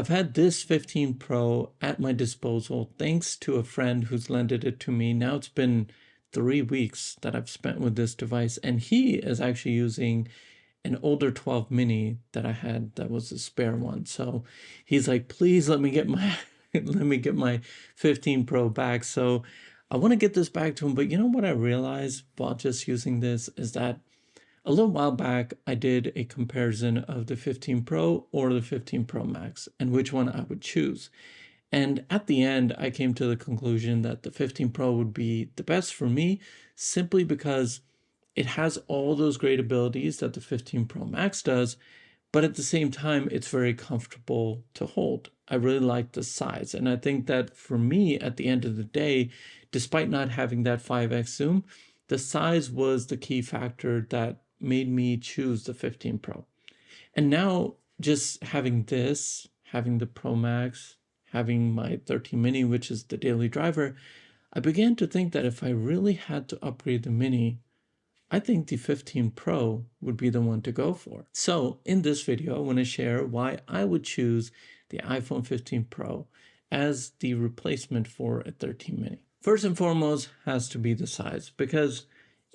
I've had this 15 Pro at my disposal thanks to a friend who's lended it to me. Now it's been 3 weeks that I've spent with this device, and he is actually using an older 12 mini that I had that was a spare one. So he's like, please let me get my let me get my 15 Pro back. So I want to get this back to him. But you know what I realized while just using this is that a little while back, I did a comparison of the 15 Pro or the 15 Pro Max and which one I would choose. And at the end, I came to the conclusion that the 15 Pro would be the best for me simply because it has all those great abilities that the 15 Pro Max does, but at the same time, it's very comfortable to hold. I really like the size. And I think that for me, at the end of the day, despite not having that 5x zoom, the size was the key factor that made me choose the 15 Pro. And now just having this, having the Pro Max, having my 13 mini, which is the daily driver, I began to think that if I really had to upgrade the mini, I think the 15 Pro would be the one to go for. So in this video, I want to share why I would choose the iPhone 15 Pro as the replacement for a 13 mini. First and foremost has to be the size, because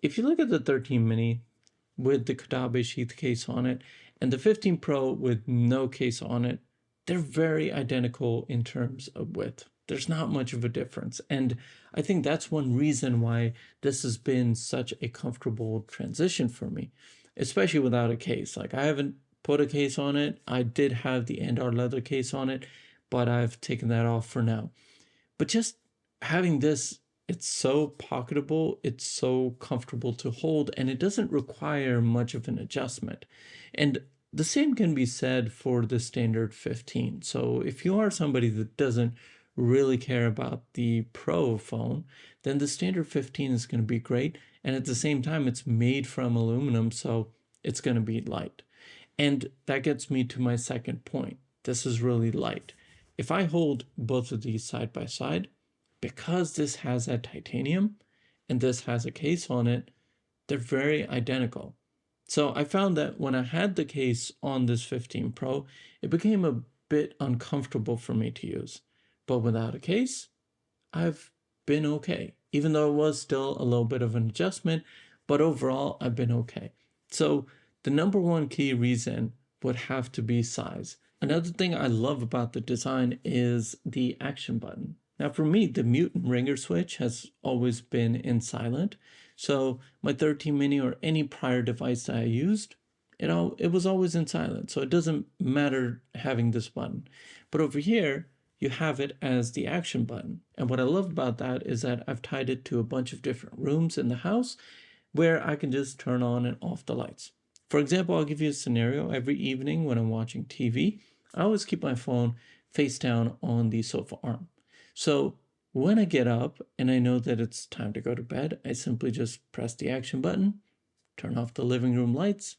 if you look at the 13 mini with the Kadabe sheath case on it and the 15 Pro with no case on it, they're very identical in terms of width. There's not much of a difference. And I think that's one reason why this has been such a comfortable transition for me, especially without a case. Like, I haven't put a case on it. I did have the Andar leather case on it, but I've taken that off for now. But just having this, it's so pocketable, it's so comfortable to hold, and it doesn't require much of an adjustment. And the same can be said for the standard 15. So if you are somebody that doesn't really care about the Pro phone, then the standard 15 is going to be great. And at the same time, it's made from aluminum, so it's going to be light. And that gets me to my second point. This is really light. If I hold both of these side by side, because this has that titanium and this has a case on it, they're very identical. So I found that when I had the case on this 15 Pro, it became a bit uncomfortable for me to use. But without a case, I've been okay. Even though it was still a little bit of an adjustment, but overall, I've been okay. So the number one key reason would have to be size. Another thing I love about the design is the action button. Now for me, the mute and ringer switch has always been in silent. So my 13 mini or any prior device that I used, it was always in silent. So it doesn't matter having this button. But over here, you have it as the action button. And what I love about that is that I've tied it to a bunch of different rooms in the house where I can just turn on and off the lights. For example, I'll give you a scenario. Every evening when I'm watching TV, I always keep my phone face down on the sofa arm. So when I get up and I know that it's time to go to bed, I simply just press the action button, turn off the living room lights,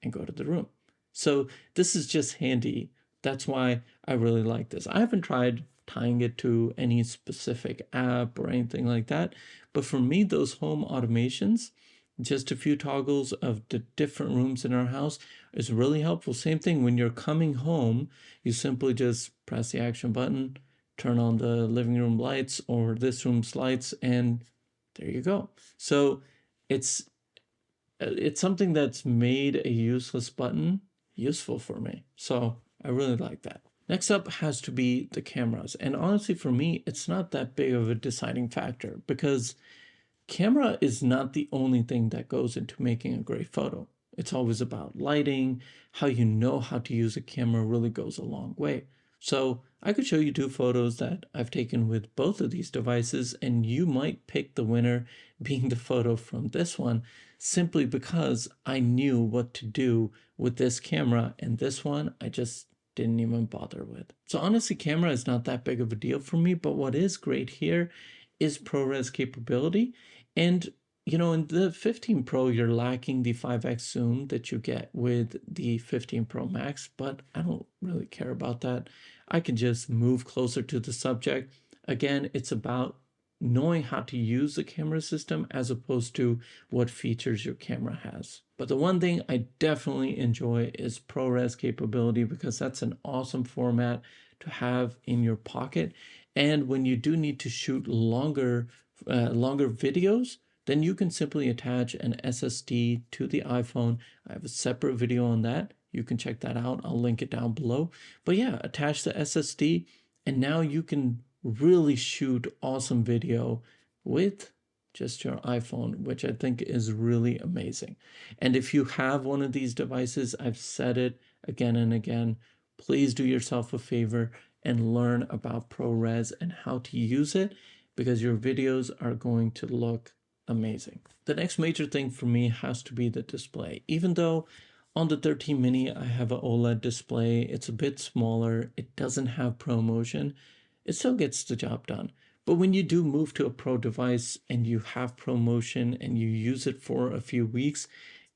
and go to the room. So this is just handy. That's why I really like this. I haven't tried tying it to any specific app or anything like that. But for me, those home automations, just a few toggles of the different rooms in our house is really helpful. Same thing when you're coming home, you simply just press the action button, turn on the living room lights or this room's lights, and there you go. So it's something that's made a useless button useful for me. So I really like that. Next up has to be the cameras. And honestly, for me, it's not that big of a deciding factor because camera is not the only thing that goes into making a great photo. It's always about lighting. How you know how to use a camera really goes a long way. So I could show you 2 photos that I've taken with both of these devices, and you might pick the winner being the photo from this one simply because I knew what to do with this camera, and this one I just didn't even bother with. So honestly, camera is not that big of a deal for me, but what is great here is ProRes capability. And in the 15 Pro, you're lacking the 5x zoom that you get with the 15 Pro Max, but I don't really care about that. I can just move closer to the subject. Again, it's about knowing how to use the camera system as opposed to what features your camera has. But the one thing I definitely enjoy is ProRes capability because that's an awesome format to have in your pocket. And when you do need to shoot longer videos, then you can simply attach an SSD to the iPhone. I have a separate video on that. You can check that out. I'll link it down below. But yeah, attach the SSD, and now you can really shoot awesome video with just your iPhone, which I think is really amazing. And if you have one of these devices, I've said it again and again, please do yourself a favor and learn about ProRes and how to use it, because your videos are going to look amazing. The next major thing for me has to be the display. Even though on the 13 mini I have an OLED display, it's a bit smaller, it doesn't have ProMotion, it still gets the job done. But when you do move to a Pro device and you have ProMotion and you use it for a few weeks,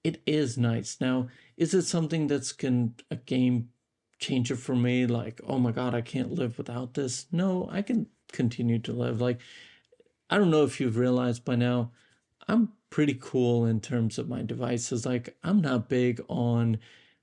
it is nice. Now, is it something that's a game changer for me? Like, oh my God, I can't live without this. No, I can continue to live. Like, I don't know if you've realized by now, I'm pretty cool in terms of my devices. Like, I'm not big on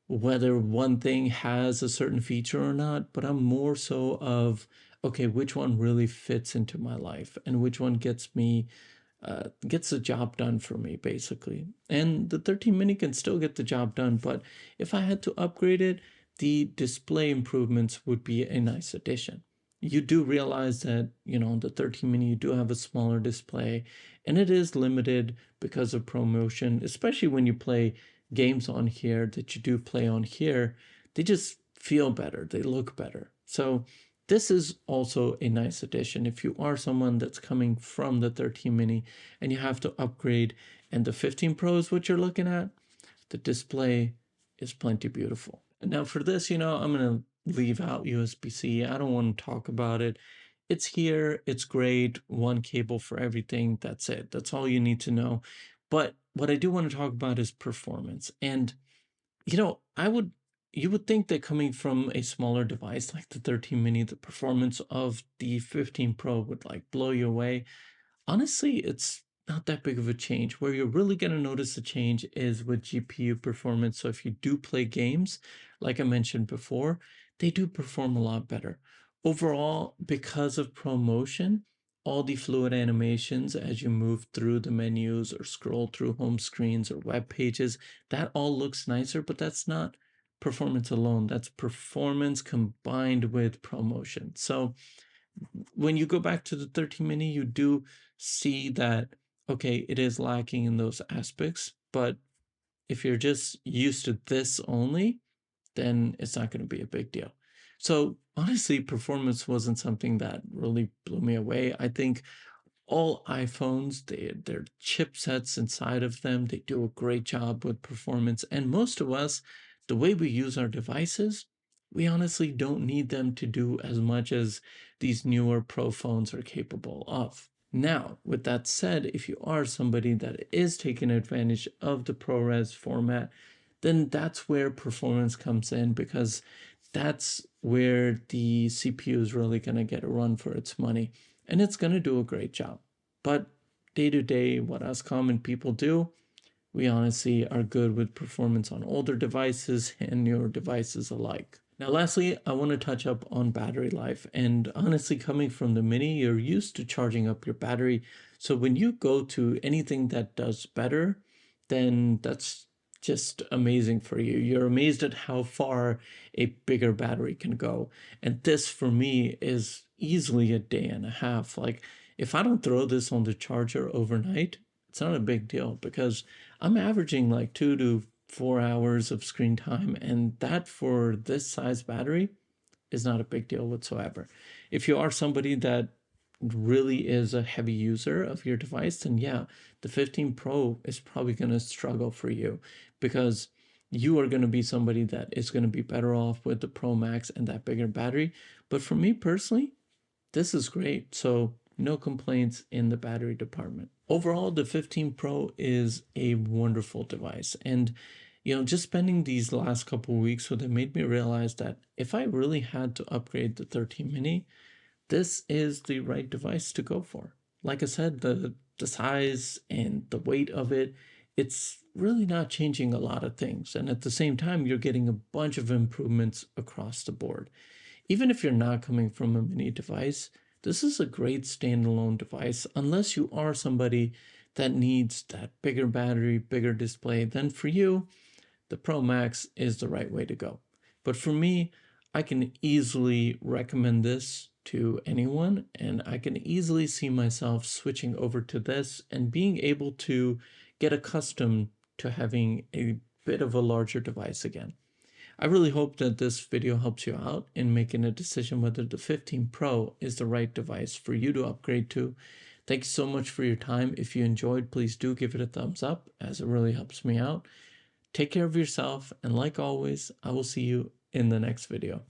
whether one thing has a certain feature or not, but I'm more so of, okay, which one really fits into my life and which one gets the job done for me, basically. And the 13 mini can still get the job done, but if I had to upgrade it, the display improvements would be a nice addition. You do realize that, the 13 mini, you do have a smaller display, and it is limited because of ProMotion, especially when you play games on here that you do play on here. They just feel better, they look better. So this is also a nice addition if you are someone that's coming from the 13 mini and you have to upgrade, and the 15 Pro is what you're looking at. The display is plenty beautiful. And now for this, I'm going to leave out USB-C. I don't want to talk about it. It's here, it's great, one cable for everything. That's it. That's all you need to know. But what I do want to talk about is performance. And you would think that coming from a smaller device like the 13 mini, the performance of the 15 Pro would like blow you away. Honestly, it's not that big of a change. Where you're really going to notice the change is with GPU performance. So if you do play games, like I mentioned before, they do perform a lot better. Overall, because of ProMotion, all the fluid animations as you move through the menus or scroll through home screens or web pages, that all looks nicer, but that's not performance alone. That's performance combined with ProMotion. So when you go back to the 13 mini, you do see that, okay, it is lacking in those aspects, but if you're just used to this only, then it's not going to be a big deal. So honestly, performance wasn't something that really blew me away. I think all iPhones, their chipsets inside of them, they do a great job with performance. And most of us, the way we use our devices, we honestly don't need them to do as much as these newer Pro phones are capable of. Now, with that said, if you are somebody that is taking advantage of the ProRes format, then that's where performance comes in, because that's where the CPU is really going to get a run for its money, and it's going to do a great job. But day to day, what us common people do, we honestly are good with performance on older devices and newer devices alike. Now, lastly, I want to touch up on battery life. And honestly, coming from the mini, you're used to charging up your battery. So when you go to anything that does better, then that's just amazing for you. You're amazed at how far a bigger battery can go. And this for me is easily a day and a half. Like, if I don't throw this on the charger overnight, it's not a big deal, because I'm averaging like 2 to 4 hours of screen time, and that for this size battery is not a big deal whatsoever. If you are somebody that really is a heavy user of your device, then yeah, the 15 Pro is probably going to struggle for you, because you are going to be somebody that is going to be better off with the Pro Max and that bigger battery. But for me personally, this is great. So no complaints in the battery department. Overall, the 15 Pro is a wonderful device. And, just spending these last couple weeks with it made me realize that if I really had to upgrade the 13 mini, this is the right device to go for. Like I said, the size and the weight of it, it's really not changing a lot of things. And at the same time, you're getting a bunch of improvements across the board. even if you're not coming from a mini device, this is a great standalone device. Unless you are somebody that needs that bigger battery, bigger display, then for you, the Pro Max is the right way to go. But for me, I can easily recommend this to anyone, and I can easily see myself switching over to this and being able to get accustomed to having a bit of a larger device again. I really hope that this video helps you out in making a decision whether the 15 Pro is the right device for you to upgrade to. Thank you so much for your time. If you enjoyed, please do give it a thumbs up, as it really helps me out. Take care of yourself, and like always, I will see you in the next video.